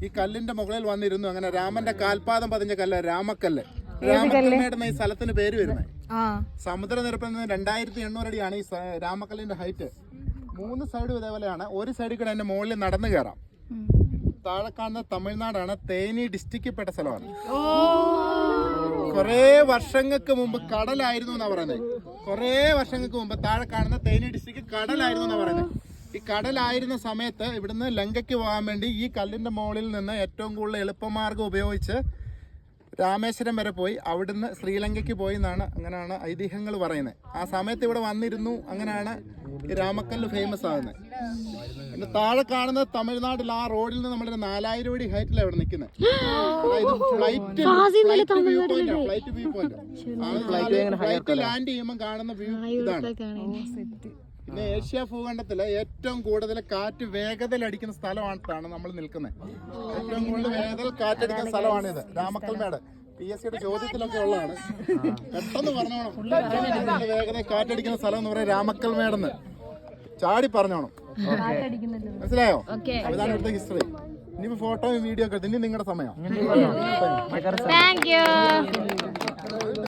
ഈ കല്ലിന്റെ മുകളിൽ വന്നിരുന്നു. അങ്ങനെ രാമന്റെ കാൽപാദം പതിഞ്ഞ കല്ല് രാമക്കല്ല്. രാമക്കൽമേട് എന്ന ഈ സ്ഥലത്തിന് പേര് വരുന്നത്. സമുദ്രനിരപ്പിൽ നിന്ന് 2800 അടിയാണ് ഈ രാമക്കല്ലിന്റെ ഹൈറ്റ്. 3 സൈഡും ഇതേപോലെയാണ്. ഒരു സൈഡിൽ കൂടെ അതിന്റെ മുകളിൽ നടന്നു കയറാം. താഴെ കാണുന്ന തമിഴ്നാടാണ്. തേനി ഡിസ്ട്രിക്റ്റിൽ പെട്ട സ്ഥലമാണ്. കുറേ വർഷങ്ങൾക്ക് മുമ്പ് കടലായിരുന്നു എന്നാ പറയുന്നത്. കുറേ വർഷങ്ങൾക്ക് മുമ്പ് താഴെ കാണുന്ന തേനി ഡിസ്ട്രിക്റ്റ് കടലായിരുന്നു എന്നാ പറയുന്നത്. ഈ കടലായിരുന്ന സമയത്ത് ഇവിടുന്ന് ലങ്കയ്ക്ക് പോകാൻ വേണ്ടി ഈ കല്ലിന്റെ മുകളിൽ നിന്ന് ഏറ്റവും കൂടുതൽ എളുപ്പമാർഗം ഉപയോഗിച്ച് രാമേശ്വരം വരെ പോയി അവിടുന്ന് ശ്രീലങ്കയ്ക്ക് പോയി എന്നാണ്, അങ്ങനെയാണ് ഐതിഹ്യങ്ങൾ പറയുന്നത്. ആ സമയത്ത് ഇവിടെ വന്നിരുന്നു. അങ്ങനെയാണ് ഈ രാമക്കല്ല് ഫേമസ് ആകുന്നത്. പിന്നെ താഴെ കാണുന്നത് തമിഴ്നാട്ടിൽ ആ റോഡിൽ നിന്ന് നമ്മുടെ 4000 അടി ഹൈറ്റിലാണ് ഇവിടെ നിൽക്കുന്നത്. ഫ്ലൈറ്റ് വ്യൂ പോയിന്റ് ലാൻഡ് ചെയ്യുമ്പോൾ കാണുന്ന വ്യൂ ഇതാണ്. പിന്നെ ഏഷ്യ ഭൂഖണ്ഡത്തില് ഏറ്റവും കൂടുതൽ കാറ്റ് വേഗതയിൽ അടിക്കുന്ന സ്ഥലമാണ് നമ്മൾ നിൽക്കുന്നത്. ഏറ്റവും കൂടുതൽ വേഗതയിൽ കാറ്റടിക്കുന്ന സ്ഥലമാണിത്, രാമക്കൽമേട്. PSCയുടെ ചോദ്യത്തിലൊക്കെ ഉള്ളതാണ്. പെട്ടെന്ന് പറഞ്ഞോണം. വേഗതയിൽ കാറ്റടിക്കുന്ന സ്ഥലം എന്ന് പറയാം രാമക്കൽമേടെന്ന്. ചാടി പറഞ്ഞോണം. മനസ്സിലായോ? ഇതാണ് ഇവിടുത്തെ ഹിസ്റ്ററി. ഇനിയിപ്പോ ഫോട്ടോയും വീഡിയോ ഒക്കെ ഇനി നിങ്ങളുടെ സമയം.